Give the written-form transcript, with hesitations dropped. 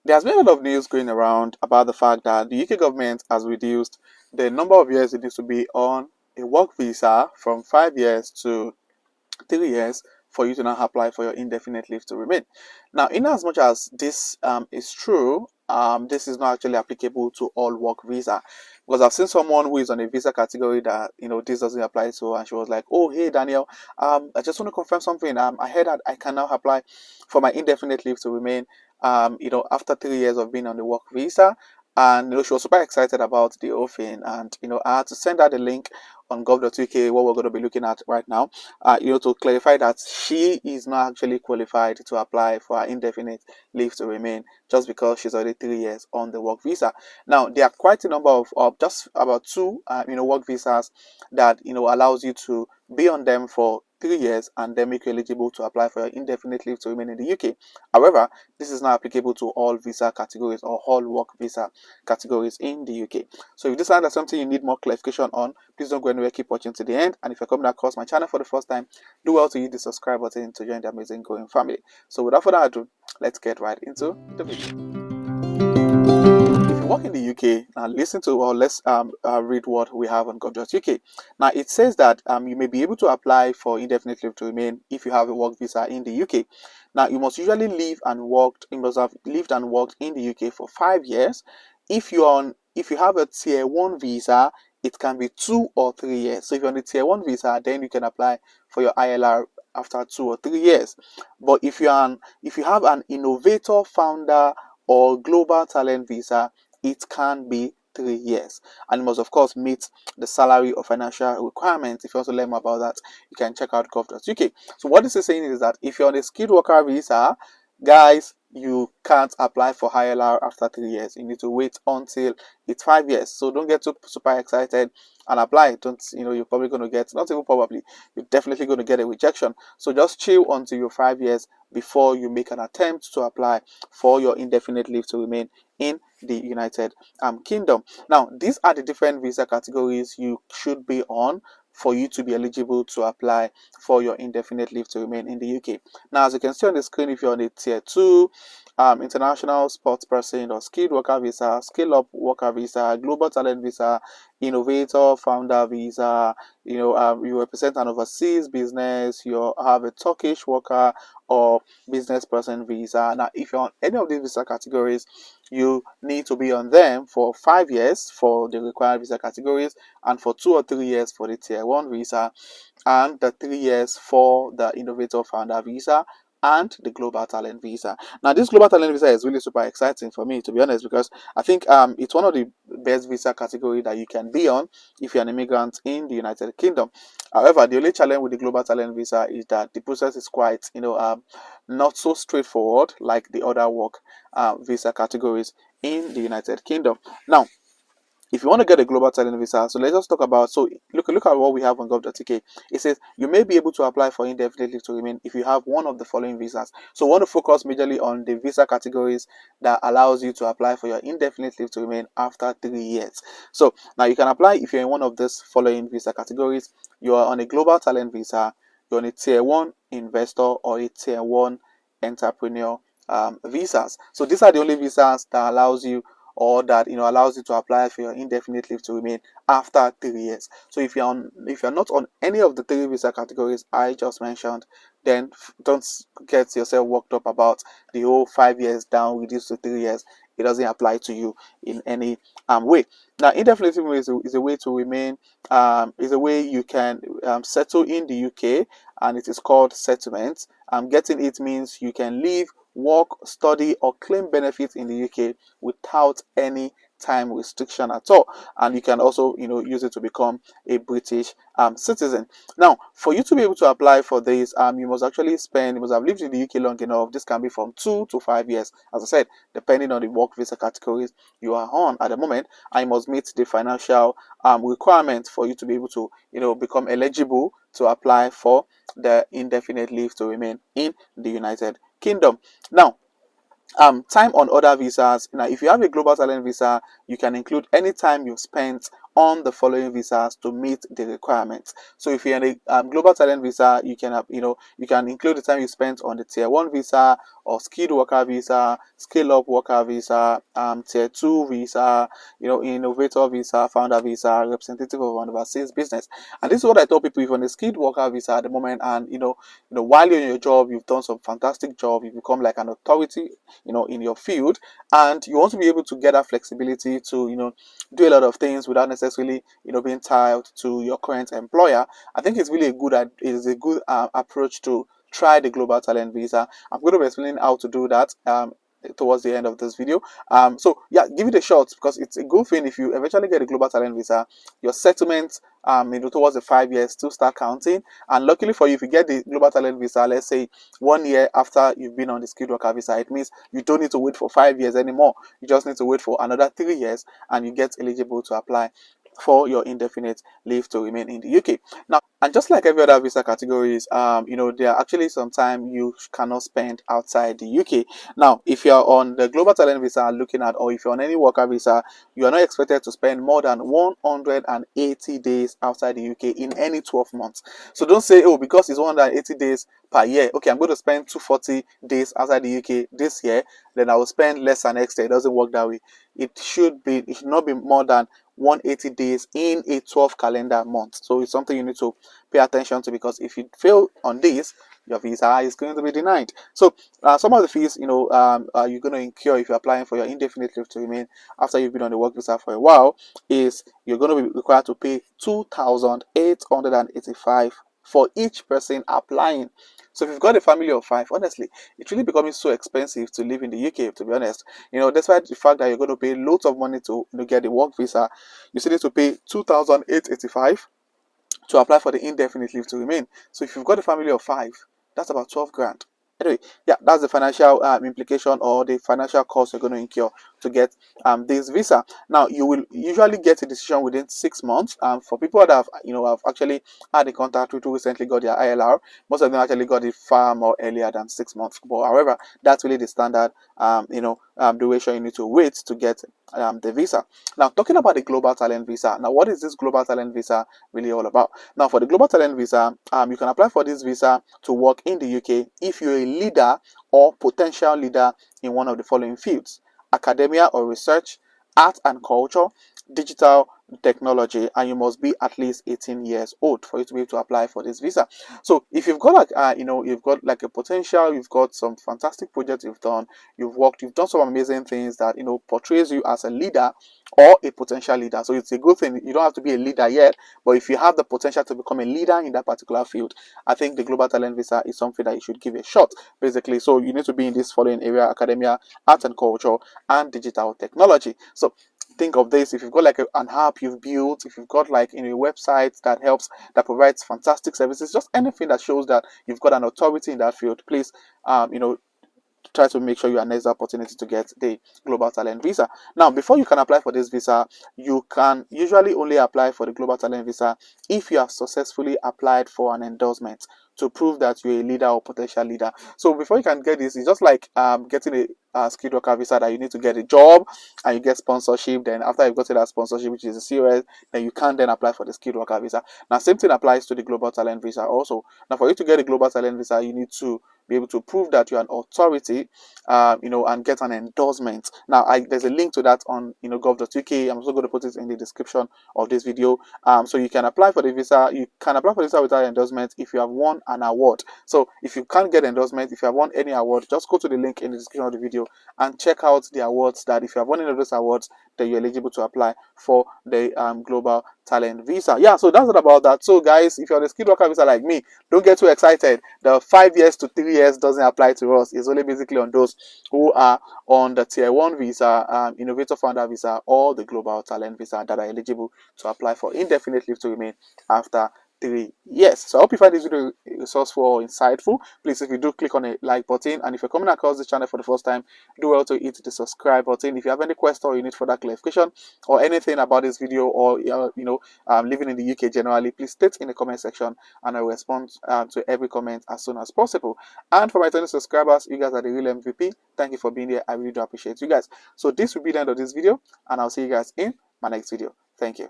There's been a lot of news going around about the fact that the UK government has reduced the number of years it needs to be on a work visa from 5 years to 3 years for you to now apply for your indefinite leave to remain. Now, in as much as this is true, this is not actually applicable to all work visa, because I've seen someone who is on a visa category that this doesn't apply to, and she was like, "Oh, hey Daniel, I just want to confirm something. I heard that I can now apply for my indefinite leave to remain. After 3 years of being on the work visa." And she was super excited about the whole thing, and I had to send her the link on gov.uk, what we're going to be looking at right now, to clarify that she is not actually qualified to apply for her indefinite leave to remain just because she's already 3 years on the work visa. Now, there are quite a number of just about two, work visas that, allows you to be on them for 3 years and then make you eligible to apply for your indefinite leave to remain in the UK. However, this is not applicable to all visa categories or all work visa categories in the UK. So if this sounds like something you need more clarification on, please don't go anywhere, keep watching to the end. And if you're coming across my channel for the first time, do well to hit the subscribe button to join the amazing growing family. So without further ado, let's get right into the video. If you work in the UK, now listen to, or let's read what we have on gov.uk. Now it says that you may be able to apply for indefinite leave to remain if you have a work visa in the UK. Now you must usually you must have lived and worked in the UK for 5 years. If you have a tier 1 visa, it can be 2 or 3 years. So if you're on the tier 1 visa, then you can apply for your ILR after 2 or 3 years. But if you have an innovator, founder, or global talent visa, it can be 3 years, and you must of course meet the salary or financial requirements. If you want to learn more about that, you can check out gov.uk. So what this is saying is that if you're on a skilled worker visa, guys, you can't apply for ILR after 3 years. You need to wait until it's 5 years. So don't get too super excited and apply. Don't you're probably going to get, not even probably, you're definitely going to get a rejection. So just chill until you're 5 years before you make an attempt to apply for your indefinite leave to remain in the United Kingdom. Now, these are the different visa categories you should be on for you to be eligible to apply for your indefinite leave to remain in the UK. Now, as you can see on the screen, if you're on the tier 2, international sports person or skilled worker visa, skill up worker visa, global talent visa, innovator, founder visa, you represent an overseas business, you have a Turkish worker or business person visa. Now, if you're on any of these visa categories, you need to be on them for 5 years for the required visa categories, and for 2 or 3 years for the tier 1 visa, and the 3 years for the innovator founder visa and the global talent visa. Now, this global talent visa is really super exciting for me, to be honest, because I think it's one of the best visa category that you can be on if you're an immigrant in the United Kingdom. However, the only challenge with the global talent visa is that the process is quite not so straightforward like the other work visa categories in the United Kingdom. Now, if you want to get a global talent visa, so let's just talk about, so look at what we have on gov.uk. It says you may be able to apply for indefinite leave to remain if you have one of the following visas. So we want to focus majorly on the visa categories that allows you to apply for your indefinite leave to remain after 3 years. So now you can apply if you're in one of these following visa categories. You are on a global talent visa, you're on a tier 1 investor or a tier 1 entrepreneur visas. So these are the only visas that allows you, or that allows you to apply for your indefinite leave to remain after 3 years. So if you're not on any of the 3 visa categories I just mentioned, then don't get yourself worked up about the whole 5 years down reduced to 3 years. It doesn't apply to you in any way. Now, indefinite leave is a way to remain, is a way you can settle in the UK, and it is called settlement. Getting it means you can live, work, study, or claim benefits in the UK without any time restriction at all, and you can also use it to become a British citizen. Now, for you to be able to apply for this, you must have lived in the UK long enough. This can be from 2 to 5 years, as I said, depending on the work visa categories you are on at the moment. I must meet the financial requirements for you to be able to become eligible to apply for the indefinite leave to remain in the United Kingdom. Now, time on other visas. Now, if you have a global talent visa, you can include any time you've spent on the following visas to meet the requirements. So if you're in a global talent visa, you can have, you can include the time you spent on the tier 1 visa or skilled worker visa, scale up worker visa, tier 2 visa, innovator visa, founder visa, representative of an overseas business. And this is what I tell people: if you're on a skilled worker visa at the moment, and while you're in your job, you've done some fantastic job, you've become like an authority, in your field, and you want to be able to get that flexibility to, do a lot of things without necessarily, being tied to your current employer. I think it's really a good approach to try the global talent visa. I'm going to be explaining how to do that towards the end of this video. So yeah, give it a shot, because it's a good thing. If you eventually get a global talent visa, your settlement towards the 5 years still start counting. And luckily for you, if you get the global talent visa, let's say 1 year after you've been on the skilled worker visa, it means you don't need to wait for 5 years anymore. You just need to wait for another 3 years, and you get eligible to apply for your indefinite leave to remain in the UK. Now, and just like every other visa categories, there are actually some time you cannot spend outside the UK. Now, if you're on the global talent visa looking at, or if you're on any worker visa, you are not expected to spend more than 180 days outside the UK in any 12 months. So don't say, oh, because it's 180 days per year, okay, I'm going to spend 240 days outside the UK this year, then I will spend less than next year. It doesn't work that way. It should not be more than 180 days in a 12 calendar month. So it's something you need to pay attention to, because if you fail on this, your visa is going to be denied. So some of the fees you're going to incur if you're applying for your indefinite leave to remain after you've been on the work visa for a while is you're going to be required to pay 2,885 for each person applying. So if you've got a family of 5, honestly, it's really becoming so expensive to live in the UK, to be honest. Despite the fact that you're going to pay loads of money to get the work visa, you still need to pay 2,885 to apply for the indefinite leave to remain. So if you've got a family of 5, that's about 12 grand. Anyway, yeah, that's the financial implication, or the financial cost you're going to incur to get this visa. Now, you will usually get a decision within 6 months. For people that have actually had a contact with who recently got their ILR, most of them actually got it far more earlier than 6 months. But however, that's really the standard duration you need to wait to get the visa. Now, talking about the global talent visa. Now, what is this global talent visa really all about? Now, for the global talent visa, you can apply for this visa to work in the UK if you're a leader or potential leader in one of the following fields: academia or research, art and culture, digital technology, and you must be at least 18 years old for you to be able to apply for this visa. So if you've got like you've got like a potential, you've got some fantastic projects you've done, you've done some amazing things that portrays you as a leader or a potential leader. So it's a good thing. You don't have to be a leader yet, but if you have the potential to become a leader in that particular field, I think the global talent visa is something that you should give a shot, basically. So you need to be in this following area: academia, art and culture, and digital technology. So think of this: if you've got like an app you've built, if you've got like a website that provides fantastic services, just anything that shows that you've got an authority in that field, please try to make sure you harness the opportunity to get the global talent visa. Now, before you can apply for this visa, you can usually only apply for the global talent visa if you have successfully applied for an endorsement to prove that you're a leader or potential leader. So before you can get this, it's just like getting a skilled worker visa, that you need to get a job and you get sponsorship. Then after you've gotten that sponsorship, which is a COS, then you can then apply for the skilled worker visa. Now, same thing applies to the global talent visa also. Now, for you to get a global talent visa, you need to be able to prove that you're an authority, and get an endorsement. Now, there's a link to that on gov.uk. I'm also going to put it in the description of this video. So you can apply for the visa. You can apply for the visa without endorsement if you have won an award. So if you can't get endorsement, if you have won any award, just go to the link in the description of the video and check out the awards. That if you have won any of those awards, then you're eligible to apply for the global talent visa. Yeah, so that's it about that. So guys, if you're on a skilled worker visa like me, don't get too excited. The 5 years to 3 years doesn't apply to us. It's only basically on those who are on the tier 1 visa, innovator founder visa, or the global talent visa that are eligible to apply for indefinite leave to remain after 3 years. So I hope you find this video resourceful or insightful. Please, if you do, click on the like button, and if you're coming across this channel for the first time, do well to hit the subscribe button. If you have any question or you need further clarification or anything about this video, or living in the UK generally, please state in the comment section, and I will respond to every comment as soon as possible. And for my 20 subscribers, you guys are the real MVP. Thank you for being here. I really do appreciate you guys. So this will be the end of this video, and I'll see you guys in my next video. Thank you.